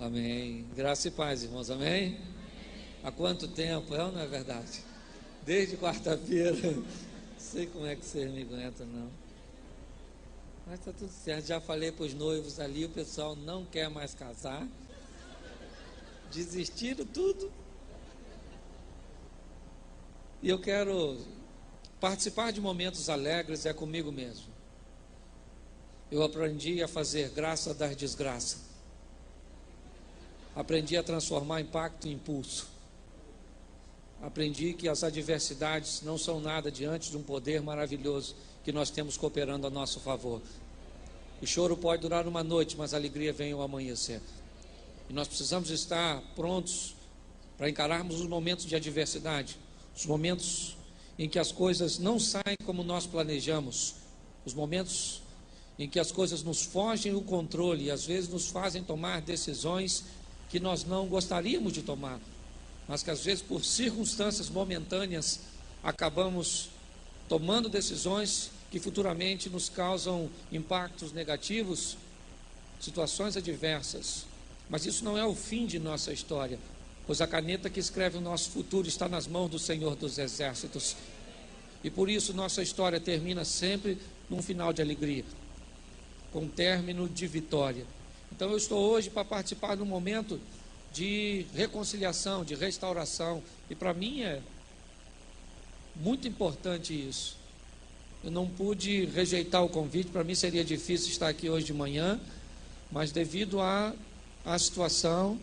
Amém. Graça e paz, irmãos. Amém? Há quanto tempo? É ou não é verdade? Desde quarta-feira. Não sei como é que vocês me aguentam, não. Mas está tudo certo. Já falei para os noivos ali, o pessoal não quer mais casar. Desistiram tudo. E eu quero participar de momentos alegres, é comigo mesmo. Eu aprendi a fazer graça das desgraças. Aprendi a transformar impacto em impulso. Aprendi que as adversidades não são nada diante de um poder maravilhoso que nós temos cooperando a nosso favor. O choro pode durar uma noite, mas a alegria vem ao amanhecer. E nós precisamos estar prontos para encararmos os momentos de adversidade, os momentos em que as coisas não saem como nós planejamos, os momentos em que as coisas nos fogem do controle e às vezes nos fazem tomar decisões que nós não gostaríamos de tomar, mas que às vezes por circunstâncias momentâneas acabamos tomando decisões que futuramente nos causam impactos negativos, situações adversas. Mas isso não é o fim de nossa história, pois a caneta que escreve o nosso futuro está nas mãos do Senhor dos Exércitos. E por isso nossa história termina sempre num final de alegria, com um término de vitória. Então eu estou hoje para participar de um momento de reconciliação, de restauração, e para mim é muito importante isso. Eu não pude rejeitar o convite, para mim seria difícil estar aqui hoje de manhã, mas devido à situação,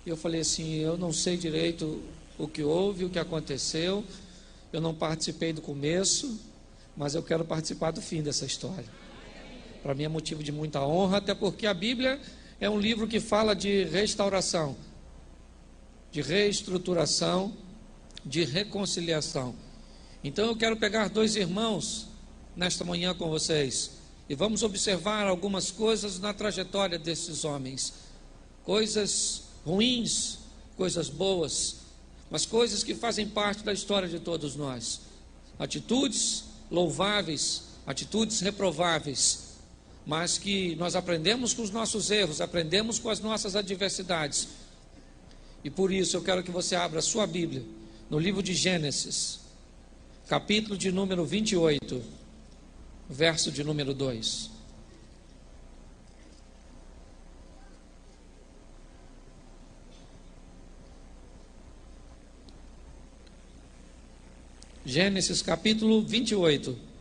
eu falei assim, eu não sei direito o que houve, o que aconteceu, eu não participei do começo, mas eu quero participar do fim dessa história. Para mim é motivo de muita honra, até porque a Bíblia é um livro que fala de restauração, de reestruturação, de reconciliação. Então eu quero pegar dois irmãos nesta manhã com vocês e vamos observar algumas coisas na trajetória desses homens, coisas ruins, coisas boas, mas coisas que fazem parte da história de todos nós, atitudes louváveis, atitudes reprováveis, mas que nós aprendemos com os nossos erros, aprendemos com as nossas adversidades. E por isso eu quero que você abra a sua Bíblia no livro de Gênesis, capítulo de número 28, verso de número 2. Gênesis capítulo 28,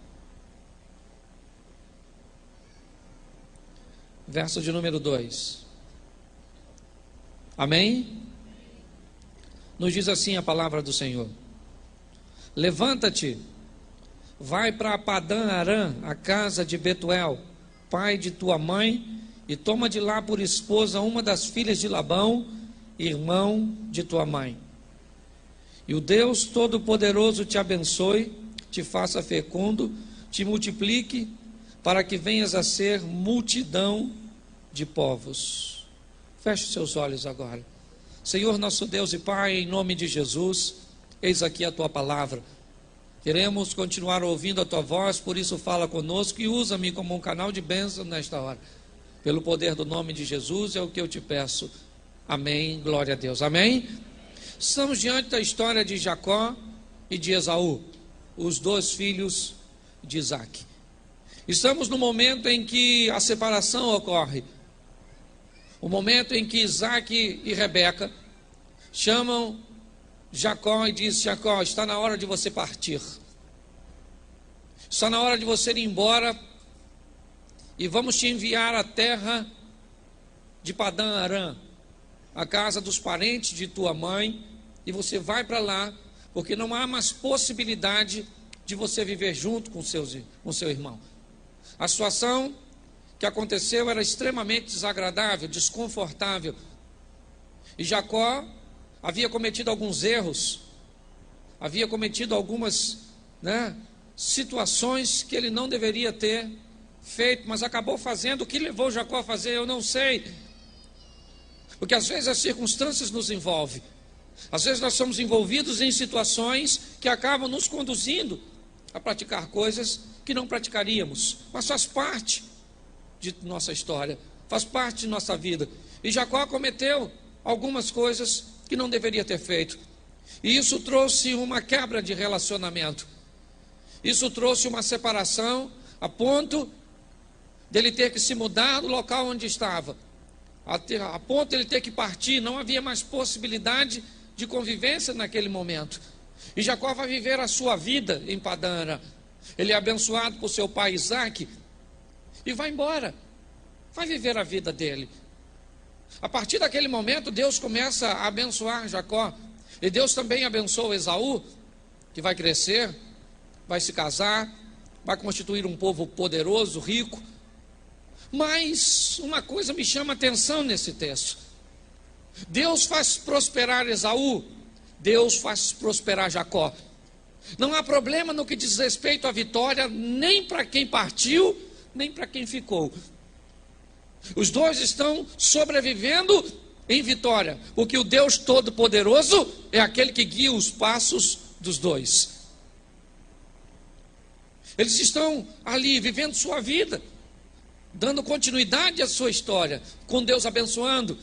verso de número 2. Amém? Nos diz assim a palavra do Senhor: levanta-te, vai para Padã Arã, a casa de Betuel, pai de tua mãe, e toma de lá por esposa uma das filhas de Labão, irmão de tua mãe. E o Deus Todo-Poderoso te abençoe, te faça fecundo, te multiplique, para que venhas a ser multidão de povos. Feche seus olhos agora. Senhor nosso Deus e Pai, em nome de Jesus, eis aqui a tua palavra. Queremos continuar ouvindo a tua voz, por isso fala conosco e usa-me como um canal de bênção nesta hora. Pelo poder do nome de Jesus é o que eu te peço. Amém, glória a Deus. Amém? Estamos diante da história de Jacó e de Esaú, os dois filhos de Isaac. Estamos no momento em que a separação ocorre. O momento em que Isaac e Rebeca chamam Jacó e diz: Jacó, está na hora de você partir. Está na hora de você ir embora e vamos te enviar à terra de Padã Arã, a casa dos parentes de tua mãe, e você vai para lá, porque não há mais possibilidade de você viver junto com seu irmão. A situação que aconteceu era extremamente desagradável, desconfortável, e Jacó havia cometido alguns erros, havia cometido algumas situações que ele não deveria ter feito, mas acabou fazendo. O que levou Jacó a fazer, eu não sei, porque às vezes as circunstâncias nos envolvem, às vezes nós somos envolvidos em situações que acabam nos conduzindo a praticar coisas que não praticaríamos, mas faz parte de nossa história, faz parte de nossa vida. E Jacó cometeu algumas coisas que não deveria ter feito. E isso trouxe uma quebra de relacionamento. Isso trouxe uma separação a ponto dele ter que se mudar do local onde estava. A ponto de ele ter que partir. Não havia mais possibilidade de convivência naquele momento. E Jacó vai viver a sua vida em Padã Arã. Ele é abençoado por seu pai Isaac e vai embora. Vai viver a vida dele. A partir daquele momento, Deus começa a abençoar Jacó. E Deus também abençoa Esaú, que vai crescer, vai se casar, vai constituir um povo poderoso, rico. Mas uma coisa me chama a atenção nesse texto. Deus faz prosperar Esaú, Deus faz prosperar Jacó. Não há problema no que diz respeito à vitória, nem para quem partiu, nem para quem ficou. Os dois estão sobrevivendo em vitória, porque o Deus Todo-Poderoso é aquele que guia os passos dos dois. Eles estão ali vivendo sua vida, dando continuidade à sua história, com Deus abençoando.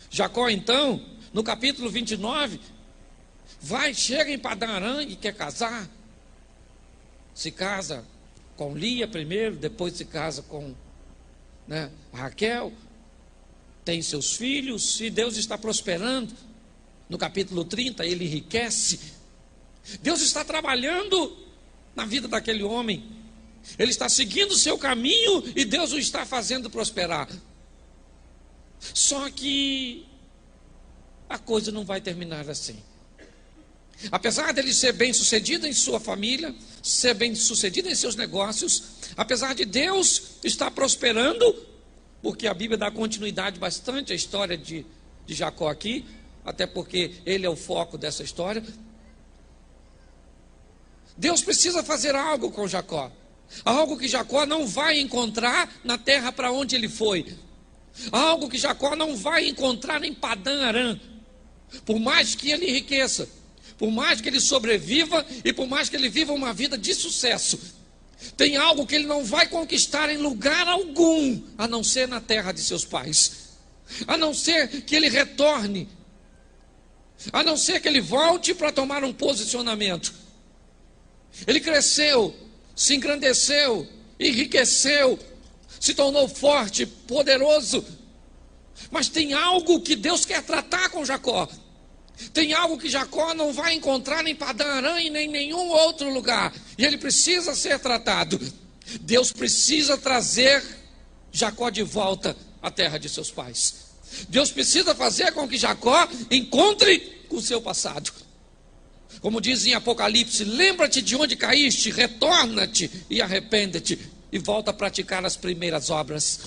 Jacó então, no capítulo 29, chega em Padã Arã e quer casar. Se casa com Lia primeiro, depois se casa com Raquel, tem seus filhos e Deus está prosperando. No capítulo 30 ele enriquece. Deus está trabalhando na vida daquele homem. Ele está seguindo o seu caminho e Deus o está fazendo prosperar. Só que a coisa não vai terminar assim. Apesar dele ser bem sucedido em sua família, ser bem sucedido em seus negócios, apesar de Deus estar prosperando, porque a Bíblia dá continuidade bastante à história de Jacó aqui, até porque ele é o foco dessa história. Deus precisa fazer algo com Jacó, algo que Jacó não vai encontrar na terra para onde ele foi, algo que Jacó não vai encontrar em Padã Arã. Por mais que ele enriqueça, por mais que ele sobreviva e por mais que ele viva uma vida de sucesso, tem algo que ele não vai conquistar em lugar algum, a não ser na terra de seus pais, a não ser que ele retorne, a não ser que ele volte para tomar um posicionamento. Ele cresceu, se engrandeceu, enriqueceu, se tornou forte, poderoso, mas tem algo que Deus quer tratar com Jacó. Tem algo que Jacó não vai encontrar em Padã Arã e nem em nenhum outro lugar. E ele precisa ser tratado. Deus precisa trazer Jacó de volta à terra de seus pais. Deus precisa fazer com que Jacó encontre com o seu passado. Como diz em Apocalipse, lembra-te de onde caíste, retorna-te e arrepende-te e volta a praticar as primeiras obras.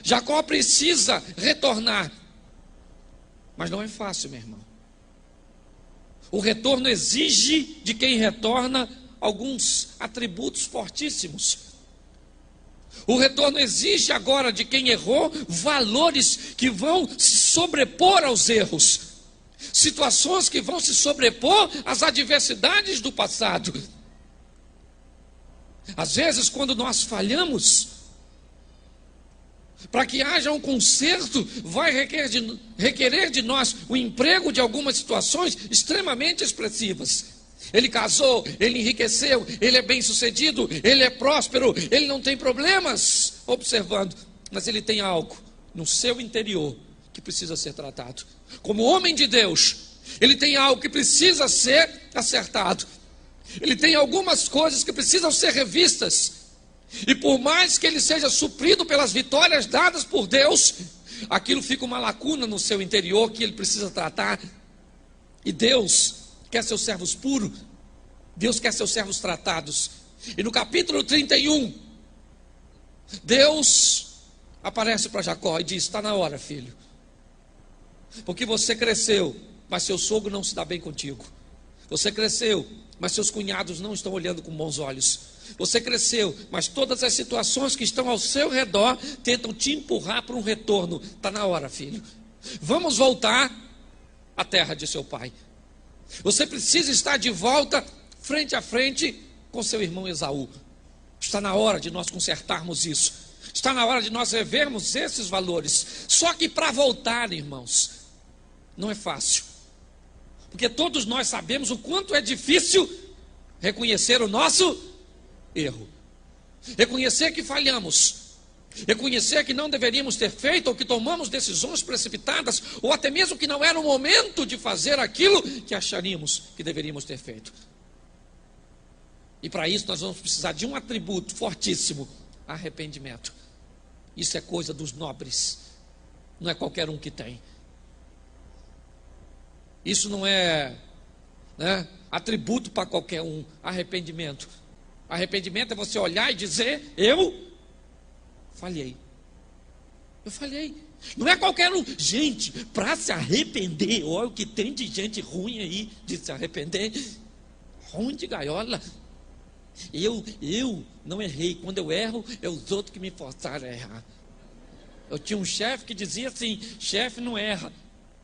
Jacó precisa retornar. Mas não é fácil, meu irmão. O retorno exige de quem retorna alguns atributos fortíssimos. O retorno exige agora de quem errou valores que vão se sobrepor aos erros, situações que vão se sobrepor às adversidades do passado. Às vezes, quando nós falhamos, para que haja um conserto, vai requerer de nós o emprego de algumas situações extremamente expressivas. Ele casou, ele enriqueceu, ele é bem sucedido, ele é próspero, ele não tem problemas observando, mas ele tem algo no seu interior que precisa ser tratado. Como homem de Deus, ele tem algo que precisa ser acertado. Ele tem algumas coisas que precisam ser revistas. E por mais que ele seja suprido pelas vitórias dadas por Deus, aquilo fica uma lacuna no seu interior que ele precisa tratar. E Deus quer seus servos puros, Deus quer seus servos tratados. E no capítulo 31, Deus aparece para Jacó e diz: está na hora, filho, porque você cresceu, mas seu sogro não se dá bem contigo. Você cresceu, mas seus cunhados não estão olhando com bons olhos. Você cresceu, mas todas as situações que estão ao seu redor tentam te empurrar para um retorno. Está na hora, filho. Vamos voltar à terra de seu pai. Você precisa estar de volta, frente a frente, com seu irmão Esaú. Está na hora de nós consertarmos isso. Está na hora de nós revermos esses valores. Só que para voltar, irmãos, não é fácil. Porque todos nós sabemos o quanto é difícil reconhecer o nosso erro. Reconhecer que falhamos. Reconhecer que não deveríamos ter feito, ou que tomamos decisões precipitadas, ou até mesmo que não era o momento de fazer aquilo que acharíamos que deveríamos ter feito. E para isso nós vamos precisar de um atributo fortíssimo: arrependimento. Isso é coisa dos nobres, não é qualquer um que tem. Isso não é, atributo para qualquer um. Arrependimento. Arrependimento é você olhar e dizer: eu falhei. Eu falhei. Não é qualquer um. Gente, para se arrepender, olha o que tem de gente ruim aí de se arrepender. Ruim de gaiola. Eu não errei. Quando eu erro, é os outros que me forçaram a errar. Eu tinha um chefe que dizia assim: chefe não erra.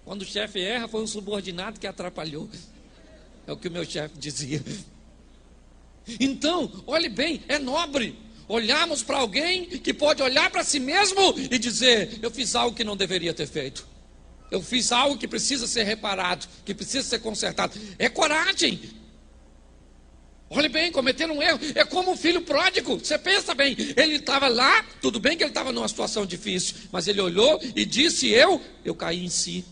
Quando o chefe erra, foi um subordinado que atrapalhou. É o que o meu chefe dizia. Então, olhe bem, é nobre olharmos para alguém que pode olhar para si mesmo e dizer: eu fiz algo que não deveria ter feito. Eu fiz algo que precisa ser reparado, que precisa ser consertado. É coragem. Olhe bem, cometer um erro é como um filho pródigo. Você pensa bem, ele estava lá, tudo bem que ele estava numa situação difícil, mas ele olhou e disse: eu caí em si.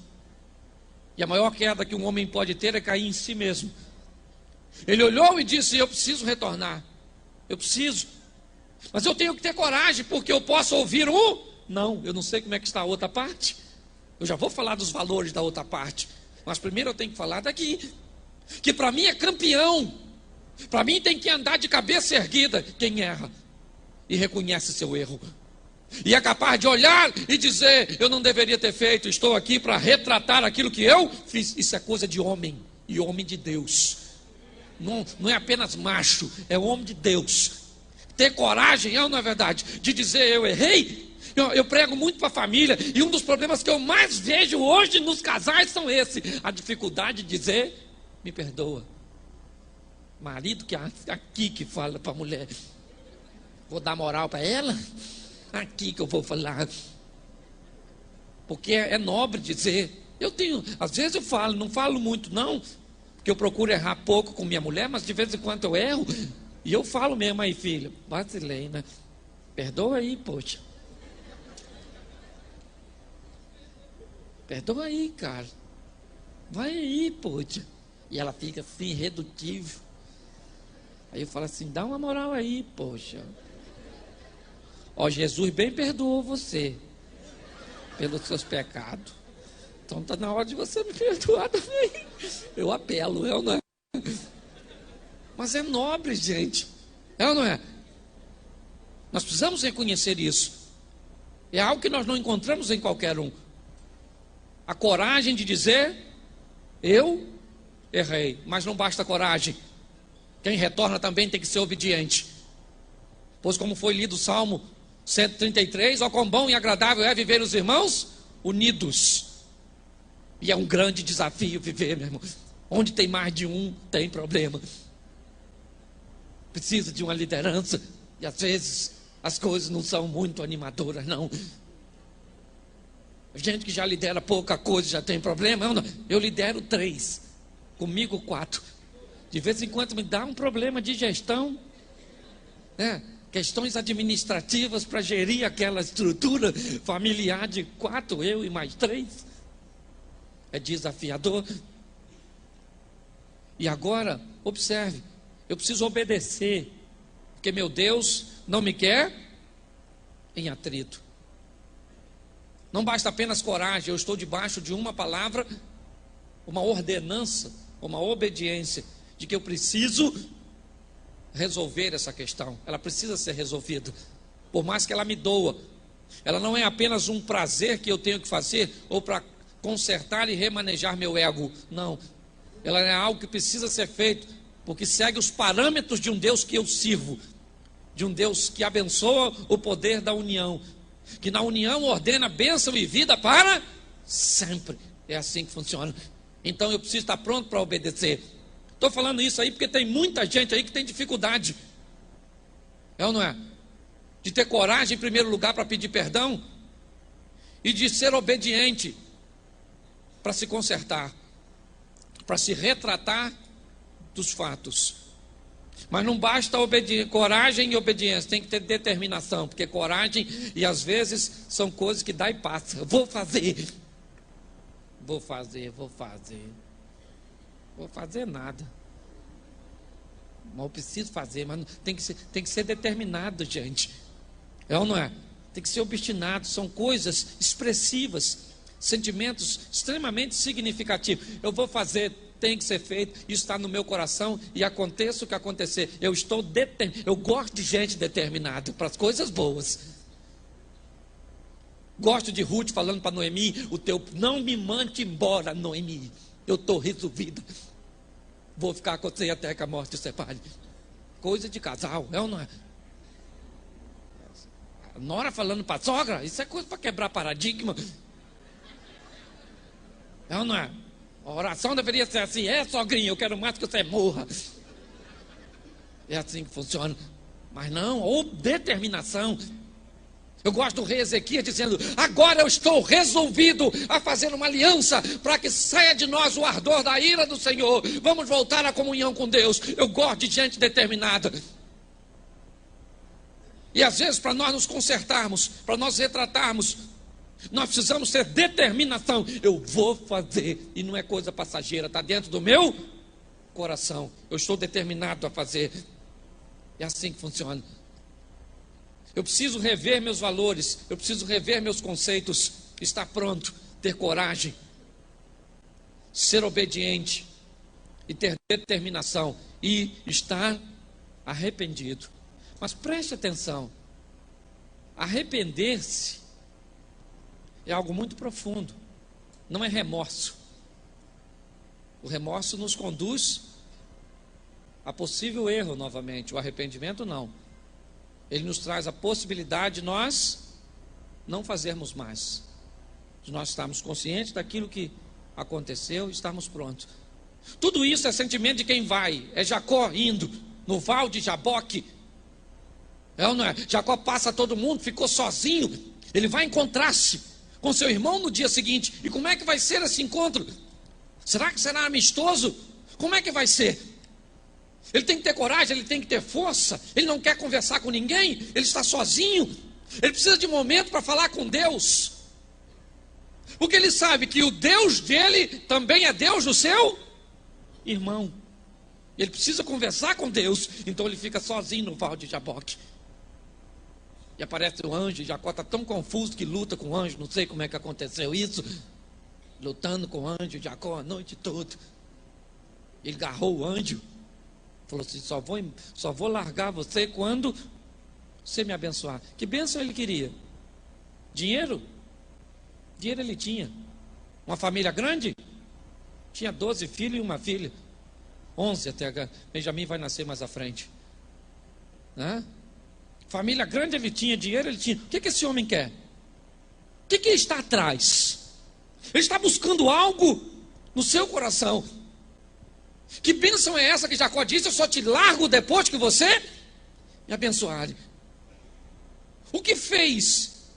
E a maior queda que um homem pode ter é cair em si mesmo. Ele olhou e disse: eu preciso retornar. Eu preciso. Mas eu tenho que ter coragem, porque eu posso ouvir não, eu não sei como é que está a outra parte. Eu já vou falar dos valores da outra parte. Mas primeiro eu tenho que falar daqui. Que para mim é campeão. Para mim tem que andar de cabeça erguida quem erra e reconhece seu erro. E é capaz de olhar e dizer: eu não deveria ter feito, estou aqui para retratar aquilo que eu fiz. Isso é coisa de homem, e homem de Deus. Não é apenas macho, é homem de Deus. Ter coragem, não é verdade, de dizer: eu errei. Eu prego muito para a família, e um dos problemas que eu mais vejo hoje nos casais são esse: a dificuldade de dizer: me perdoa. Marido que aqui que fala para a mulher: vou dar moral para ela? Aqui que eu vou falar. Porque é nobre dizer. Às vezes eu falo, não falo muito não, porque eu procuro errar pouco com minha mulher, mas de vez em quando eu erro, e eu falo mesmo: aí filha, vacilei, né? Perdoa aí, poxa. Perdoa aí, cara. Vai aí, poxa. E ela fica assim, irredutível. Aí eu falo assim: dá uma moral aí, poxa. Ó, Jesus bem perdoou você pelos seus pecados. Então está na hora de você me perdoar também. Eu apelo, não é? Mas é nobre, gente. É ou não é? Nós precisamos reconhecer isso. É algo que nós não encontramos em qualquer um. A coragem de dizer: eu errei. Mas não basta coragem. Quem retorna também tem que ser obediente. Pois como foi lido o Salmo 133, ó quão bom e agradável é viver os irmãos unidos. E é um grande desafio viver, meu irmão. Onde tem mais de um, tem problema. Precisa de uma liderança. E às vezes as coisas não são muito animadoras, não. Gente que já lidera pouca coisa já tem problema. Eu lidero 3, comigo 4. De vez em quando me dá um problema de gestão, questões administrativas para gerir aquela estrutura familiar de 4, eu e mais 3. É desafiador. E agora, observe, eu preciso obedecer, porque meu Deus não me quer em atrito. Não basta apenas coragem, eu estou debaixo de uma palavra, uma ordenança, uma obediência, de que eu preciso resolver essa questão. Ela precisa ser resolvida, por mais que ela me doa. Ela não é apenas um prazer que eu tenho que fazer, ou para consertar e remanejar meu ego. Não, ela é algo que precisa ser feito, porque segue os parâmetros de um Deus que eu sirvo, de um Deus que abençoa o poder da união, que na união ordena bênção e vida para sempre. É assim que funciona. Então eu preciso estar pronto para obedecer. Estou falando isso aí porque tem muita gente aí que tem dificuldade. É ou não é? de ter coragem em primeiro lugar para pedir perdão e de ser obediente para se consertar, para se retratar dos fatos. Mas não basta coragem e obediência, tem que ter determinação, porque coragem e às vezes são coisas que dá e passa. Vou fazer nada. Mas eu preciso fazer, mas tem que ser determinado, gente. É ou não é? Tem que ser obstinado, são coisas expressivas, sentimentos extremamente significativos. Eu vou fazer, tem que ser feito, isso está no meu coração e aconteça o que acontecer. Eu gosto de gente determinada para as coisas boas. Gosto de Ruth falando para Noemi, não me mande embora, Noemi. Eu estou resolvida. Vou ficar com você até que a morte se separe. Coisa de casal, é ou não é? A nora falando para a sogra, isso é coisa para quebrar paradigma. É ou não é? A oração deveria ser assim: sogrinha, eu quero mais que você morra. É assim que funciona. Mas não, ou determinação. Eu gosto do rei Ezequias dizendo: agora eu estou resolvido a fazer uma aliança para que saia de nós o ardor da ira do Senhor. Vamos voltar à comunhão com Deus. Eu gosto de gente determinada. E às vezes, para nós nos consertarmos, para nós retratarmos, nós precisamos ter determinação. Eu vou fazer, e não é coisa passageira, está dentro do meu coração. Eu estou determinado a fazer. É assim que funciona. Eu preciso rever meus valores, eu preciso rever meus conceitos, estar pronto, ter coragem, ser obediente e ter determinação e estar arrependido. Mas preste atenção, arrepender-se é algo muito profundo, não é remorso. O remorso nos conduz a possível erro novamente, o arrependimento não. Ele nos traz a possibilidade de nós não fazermos mais, de nós estarmos conscientes daquilo que aconteceu e estarmos prontos. Tudo isso é sentimento de quem vai. É Jacó indo no val de Jaboque. É ou não é? Jacó passa todo mundo, ficou sozinho. Ele vai encontrar-se com seu irmão no dia seguinte. E como é que vai ser esse encontro? Será que será amistoso? Como é que vai ser? Ele tem que ter coragem, ele tem que ter força. Ele não quer conversar com ninguém, ele está sozinho. Ele precisa de momento para falar com Deus, porque ele sabe que o Deus dele também é Deus do seu irmão. Ele precisa conversar com Deus. Então ele fica sozinho no val de Jaboque. E aparece o anjo, e Jacó está tão confuso que luta com o anjo. Não sei como é que aconteceu isso. Lutando com o anjo, Jacó a noite toda. Ele agarrou o anjo, falou assim: só vou largar você quando você me abençoar. Que bênção ele queria? Dinheiro? Dinheiro ele tinha. Uma família grande? Tinha 12 filhos e uma filha. 11 até agora. Benjamim vai nascer mais à frente. Família grande ele tinha, dinheiro ele tinha. O que esse homem quer? O que está atrás? Ele está buscando algo no seu coração. Que bênção é essa que Jacó disse: eu só te largo depois que você me abençoar. O que fez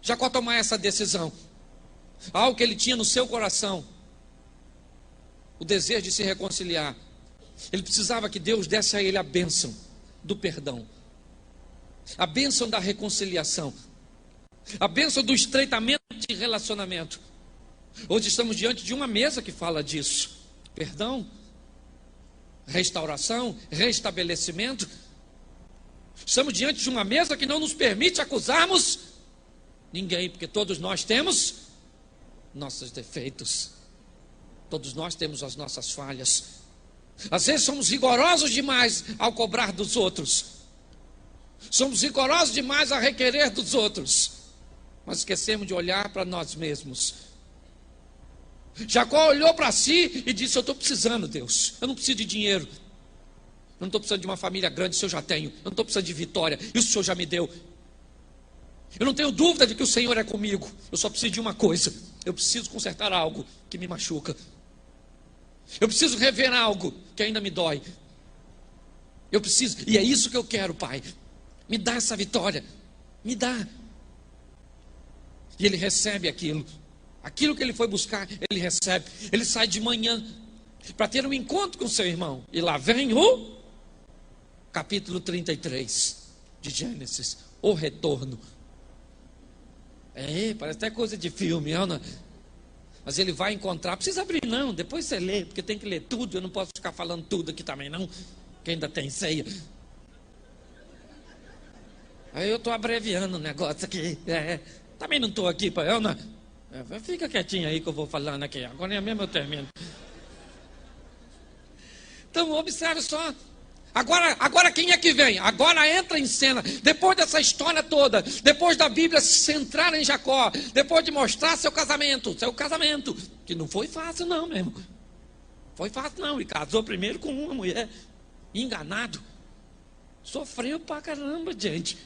Jacó tomar essa decisão? Algo que ele tinha no seu coração, o desejo de se reconciliar. Ele precisava que Deus desse a ele a bênção do perdão, a bênção da reconciliação, a bênção do estreitamento de relacionamento. Hoje estamos diante de uma mesa que fala disso: perdão, restauração, restabelecimento. Estamos diante de uma mesa que não nos permite acusarmos ninguém, porque todos nós temos nossos defeitos, todos nós temos as nossas falhas. Às vezes somos rigorosos demais ao cobrar dos outros, somos rigorosos demais a requerer dos outros, mas esquecemos de olhar para nós mesmos. Jacó olhou para si e disse: eu estou precisando, Deus, eu não preciso de dinheiro, eu não estou precisando de uma família grande, isso eu já tenho. Eu não estou precisando de vitória, isso o Senhor já me deu. Eu não tenho dúvida de que o Senhor é comigo. Eu só preciso de uma coisa: eu preciso consertar algo que me machuca. Eu preciso rever algo que ainda me dói. Eu preciso, e é isso que eu quero, Pai. Me dá essa vitória. Me dá. E ele recebe aquilo. Aquilo que ele foi buscar, ele recebe. Ele sai de manhã para ter um encontro com seu irmão. E lá vem o capítulo 33 de Gênesis. O retorno. Parece até coisa de filme, não é? Mas ele vai encontrar. Precisa abrir não, depois você lê, porque tem que ler tudo. Eu não posso ficar falando tudo aqui também não, que ainda tem ceia. Aí eu estou abreviando o negócio aqui. Também não estou aqui para eu, não. Fica quietinho aí que eu vou falando aqui. Agora mesmo eu termino. Então observe só. Agora quem é que vem? Agora entra em cena. Depois dessa história toda, depois da Bíblia se centrar em Jacó, depois de mostrar seu casamento, que não foi fácil não, meu irmão. Foi fácil não. Ele casou primeiro com uma mulher, enganado. Sofreu pra caramba, gente.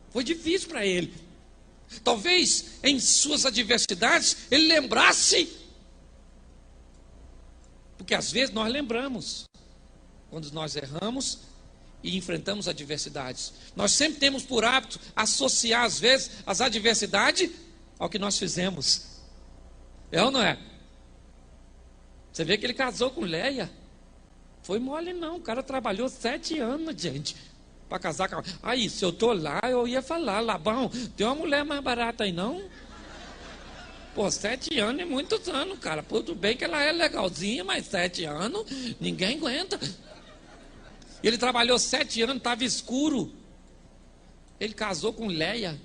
Foi difícil para ele. Talvez em suas adversidades ele lembrasse, porque às vezes nós lembramos quando nós erramos e enfrentamos adversidades. Nós sempre temos por hábito associar às vezes as adversidades ao que nós fizemos. É ou não é? Você vê que ele casou com Leia. Foi mole não, o cara trabalhou 7 anos, gente, para casar com ela. Aí, se eu estou lá, eu ia falar, Labão, tem uma mulher mais barata aí não? Pô, 7 anos é muitos anos, cara. Pô, tudo bem que ela é legalzinha, mas 7 anos, ninguém aguenta. Ele trabalhou 7 anos, estava escuro. Ele casou com Leia.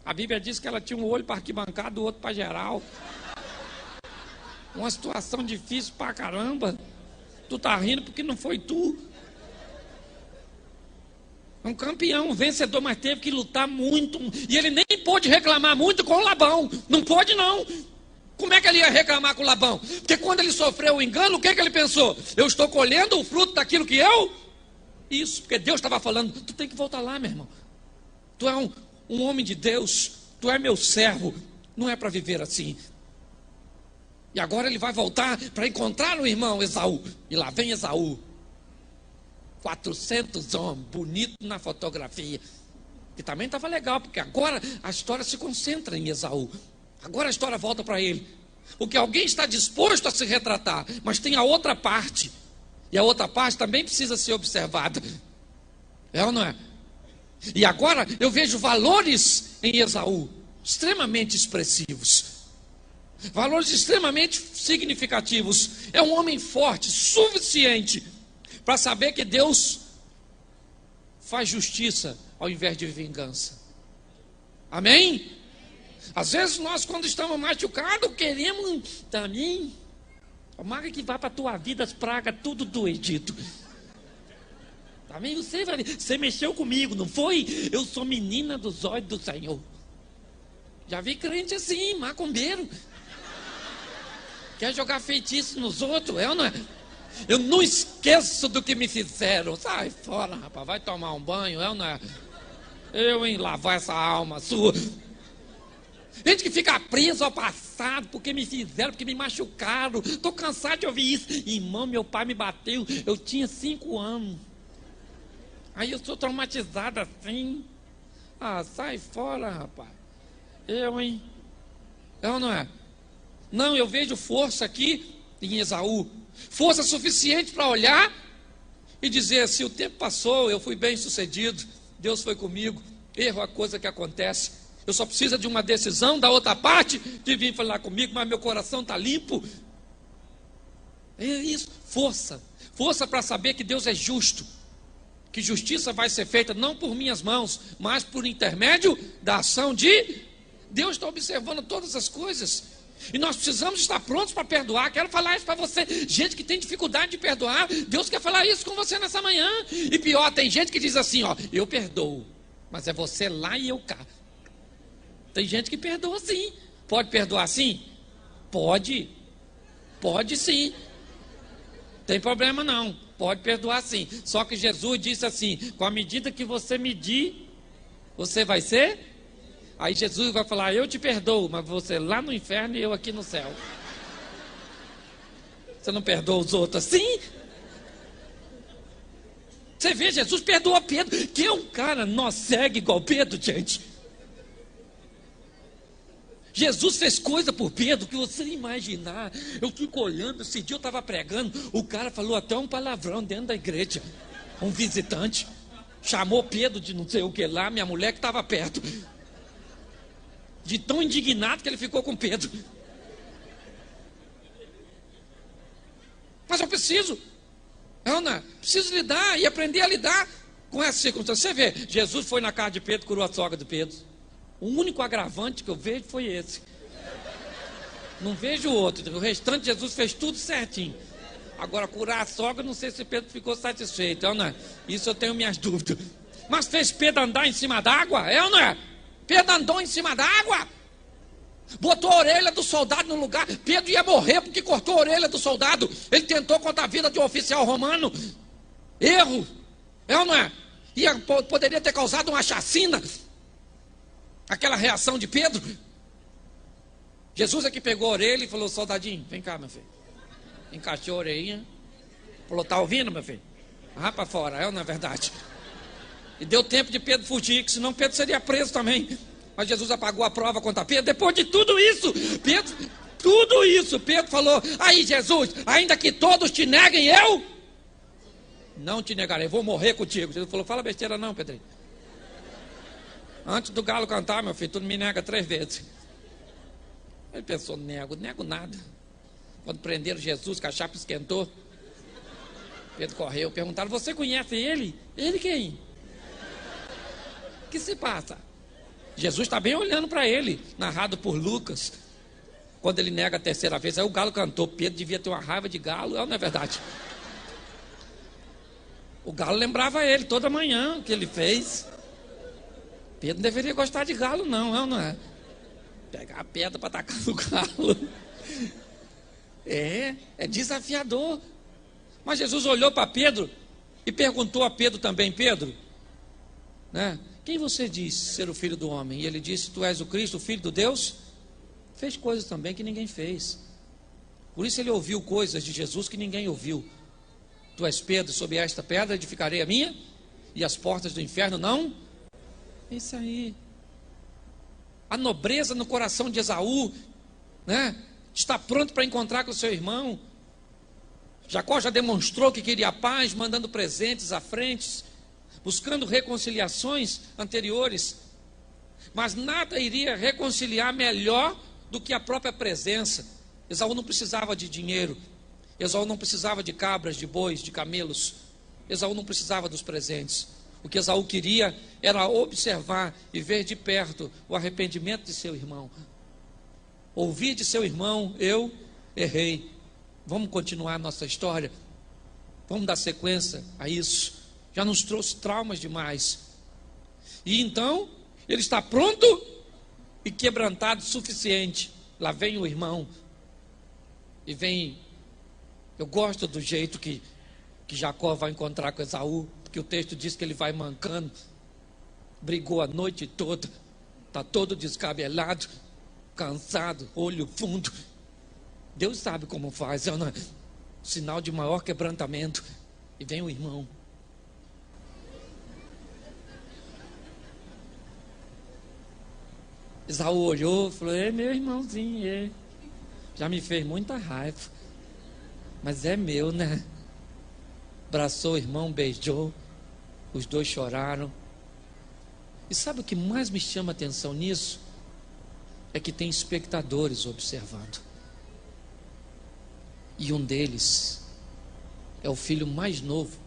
A Bíblia diz que ela tinha um olho para arquibancada, o outro para geral. Uma situação difícil pra caramba. Tu tá rindo porque não foi tu. É um campeão, um vencedor, mas teve que lutar muito. E ele nem pôde reclamar muito com o Labão. Não pôde não. Como é que ele ia reclamar com o Labão? Porque quando ele sofreu o engano, o que é que ele pensou? Eu estou colhendo o fruto daquilo que eu... Isso, porque Deus estava falando, tu tem que voltar lá, meu irmão. Tu é um homem de Deus. Tu é meu servo. Não é para viver assim. E agora ele vai voltar para encontrar o irmão Esaú. E lá vem Esaú. 400 homens, bonito na fotografia. Que também estava legal, porque agora a história se concentra em Esaú. Agora a história volta para ele. Porque alguém está disposto a se retratar, mas tem a outra parte. E a outra parte também precisa ser observada. É ou não é? E agora eu vejo valores em Esaú, extremamente expressivos. Valores extremamente significativos. É um homem forte, suficiente para saber que Deus faz justiça ao invés de vingança. Amém? Às vezes nós, quando estamos machucados, queremos também. Tomara que vá para a tua vida as pragas tudo do Egito. Também você mexeu comigo, não foi? Eu sou menina dos olhos do Senhor. Já vi crente assim, macumbeiro. Quer jogar feitiço nos outros, é ou não é? Eu não esqueço do que me fizeram. Sai fora, rapaz, vai tomar um banho, é ou não é? Eu em lavar essa alma sua. Gente que fica preso ao passado, porque me fizeram, porque me machucaram. Estou cansado de ouvir isso. Irmão, meu pai me bateu, eu tinha 5 anos. Aí eu sou traumatizado assim. Ah, sai fora, rapaz. Hein? É ou não é? Não, eu vejo força aqui em Esaú. Força suficiente para olhar e dizer, se o tempo passou, eu fui bem sucedido, Deus foi comigo, erro é a coisa que acontece. Eu só preciso de uma decisão da outra parte de vir falar comigo, mas meu coração está limpo. É isso, força. Força para saber que Deus é justo. Que justiça vai ser feita não por minhas mãos, mas por intermédio da ação de Deus. Está observando todas as coisas. E nós precisamos estar prontos para perdoar. Quero falar isso para você. Gente que tem dificuldade de perdoar, Deus quer falar isso com você nessa manhã. E pior, tem gente que diz assim, ó, eu perdoo, mas é você lá e eu cá. Tem gente que perdoa sim. Pode perdoar sim? Pode. Pode sim. Tem problema não. Pode perdoar sim. Só que Jesus disse assim, com a medida que você medir, você vai ser... Aí Jesus vai falar, eu te perdoo, mas você lá no inferno e eu aqui no céu. Você não perdoa os outros assim? Você vê, Jesus perdoou Pedro, que é um cara nó cego igual Pedro, gente. Jesus fez coisa por Pedro que você imaginar. Eu fico olhando, esse dia eu estava pregando, o cara falou até um palavrão dentro da igreja. Um visitante chamou Pedro de não sei o que lá, minha mulher que estava perto. De tão indignado que ele ficou com Pedro. Mas eu preciso, Ana, preciso lidar e aprender a lidar com essa circunstância. Você vê, Jesus foi na casa de Pedro, curou a sogra de Pedro. O único agravante que eu vejo foi esse. Não vejo outro. O restante, Jesus fez tudo certinho. Agora, curar a sogra, não sei se Pedro ficou satisfeito, é ou não é? Isso eu tenho minhas dúvidas. Mas fez Pedro andar em cima d'água, é ou não é? Pedro andou em cima d'água. Botou a orelha do soldado no lugar. Pedro ia morrer porque cortou a orelha do soldado. Ele tentou contra a vida de um oficial romano. Erro, é ou não é? Poderia ter causado uma chacina. Aquela reação de Pedro. Jesus é que pegou a orelha e falou: soldadinho, vem cá, meu filho. Encaixou a orelhinha. Falou: tá ouvindo, meu filho? Rapa fora, é ou não é verdade? E deu tempo de Pedro fugir, que senão Pedro seria preso também. Mas Jesus apagou a prova contra Pedro. Depois de tudo isso, Pedro falou: aí Jesus, ainda que todos te neguem, eu não te negarei, vou morrer contigo. Jesus falou: fala besteira não, Pedrinho. Antes do galo cantar, meu filho, tu me nega 3 vezes. Ele pensou: nego nada. Quando prenderam Jesus, que a chapa esquentou, Pedro correu, perguntaram: você conhece ele? Ele quem? O que se passa? Jesus está bem olhando para ele, narrado por Lucas. Quando ele nega a 3ª vez, aí o galo cantou. Pedro devia ter uma raiva de galo, não é verdade? O galo lembrava ele toda manhã o que ele fez. Pedro não deveria gostar de galo, não é? Pegar a pedra para atacar no galo. É desafiador. Mas Jesus olhou para Pedro e perguntou a Pedro também: Pedro, né? Quem você diz ser o filho do homem? E ele disse: tu és o Cristo, o filho do Deus? Fez coisas também que ninguém fez. Por isso ele ouviu coisas de Jesus que ninguém ouviu. Tu és Pedro, sobre esta pedra edificarei a minha, e as portas do inferno não. É isso aí. A nobreza no coração de Esaú, né? Está pronto para encontrar com o seu irmão. Jacó já demonstrou que queria paz, mandando presentes à frente, buscando reconciliações anteriores, mas nada iria reconciliar melhor do que a própria presença. Esaú não precisava de dinheiro, Esaú não precisava de cabras, de bois, de camelos, Esaú não precisava dos presentes. O que Esaú queria era observar e ver de perto o arrependimento de seu irmão. Ouvir de seu irmão: eu errei. Vamos continuar a nossa história, vamos dar sequência a isso. Já nos trouxe traumas demais. E então, ele está pronto e quebrantado o suficiente. Lá vem o irmão. E vem. Eu gosto do jeito que Jacó vai encontrar com Esaú, porque o texto diz que ele vai mancando. Brigou a noite toda. Está todo descabelado, cansado, olho fundo. Deus sabe como faz. É um sinal de maior quebrantamento. E vem o irmão. Esaú olhou e falou: é meu irmãozinho, já me fez muita raiva, mas é meu, né? Abraçou o irmão, beijou, os dois choraram. E sabe o que mais me chama a atenção nisso? É que tem espectadores observando. E um deles é o filho mais novo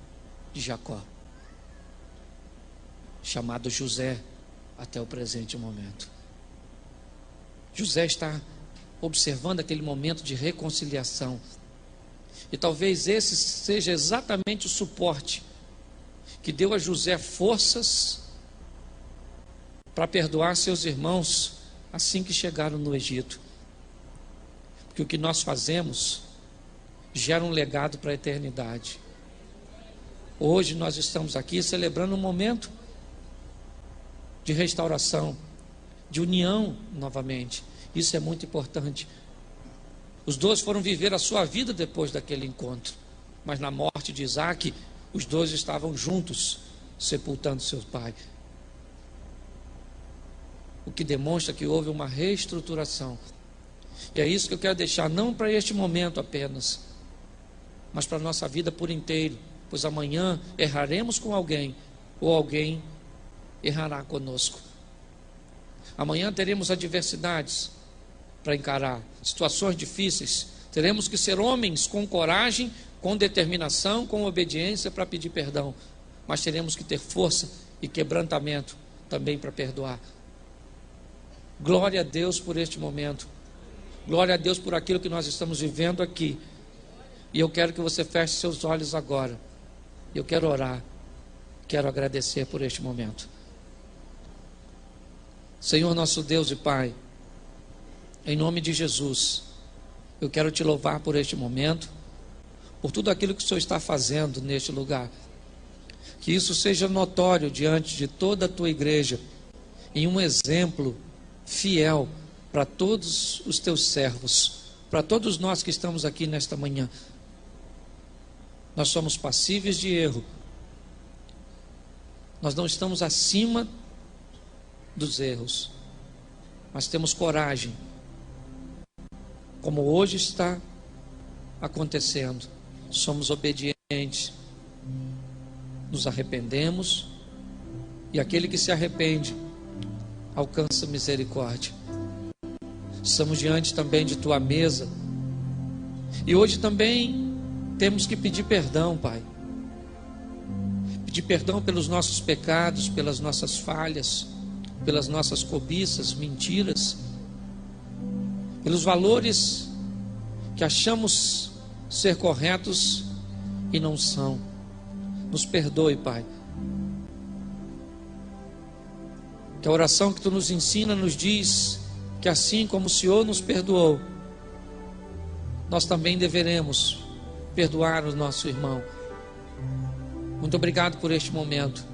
de Jacó, chamado José, até o presente momento. José está observando aquele momento de reconciliação. E talvez esse seja exatamente o suporte que deu a José forças para perdoar seus irmãos assim que chegaram no Egito. Porque o que nós fazemos gera um legado para a eternidade. Hoje nós estamos aqui celebrando um momento de restauração, de união novamente. Isso é muito importante. Os dois foram viver a sua vida depois daquele encontro, mas na morte de Isaac, Os dois estavam juntos, sepultando seu pai. O que demonstra que houve uma reestruturação. E é isso que eu quero deixar, não para este momento apenas, mas para a nossa vida por inteiro. Pois amanhã erraremos com alguém, ou alguém errará conosco. Amanhã teremos adversidades para encarar, situações difíceis. Teremos que ser homens com coragem, com determinação, com obediência para pedir perdão. Mas teremos que ter força e quebrantamento também para perdoar. Glória a Deus por este momento. Glória a Deus por aquilo que nós estamos vivendo aqui. E eu quero que você feche seus olhos agora. Eu quero orar. Quero agradecer por este momento. Senhor nosso Deus e Pai, em nome de Jesus, eu quero te louvar por este momento, por tudo aquilo que o Senhor está fazendo neste lugar. Que isso seja notório diante de toda a tua igreja, em um exemplo fiel para todos os teus servos, para todos nós que estamos aqui nesta manhã. Nós somos passíveis de erro, nós não estamos acima dos erros, mas temos coragem, como hoje está acontecendo. Somos obedientes, nos arrependemos, e aquele que se arrepende alcança misericórdia. Estamos diante também de tua mesa, e hoje também temos que pedir perdão, Pai. Pedir perdão pelos nossos pecados, pelas nossas falhas, pelas nossas cobiças, mentiras, pelos valores que achamos ser corretos e não são. Nos perdoe, Pai. Que a oração que tu nos ensina nos diz que assim como o Senhor nos perdoou, nós também deveremos perdoar o nosso irmão. Muito obrigado por este momento.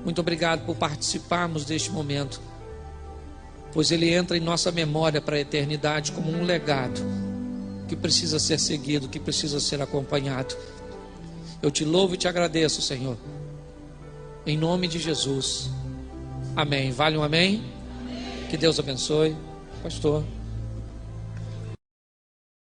Muito obrigado por participarmos deste momento, pois ele entra em nossa memória para a eternidade como um legado que precisa ser seguido, que precisa ser acompanhado. Eu te louvo e te agradeço, Senhor, em nome de Jesus. Amém. Vale um amém? Amém. Que Deus abençoe. Pastor.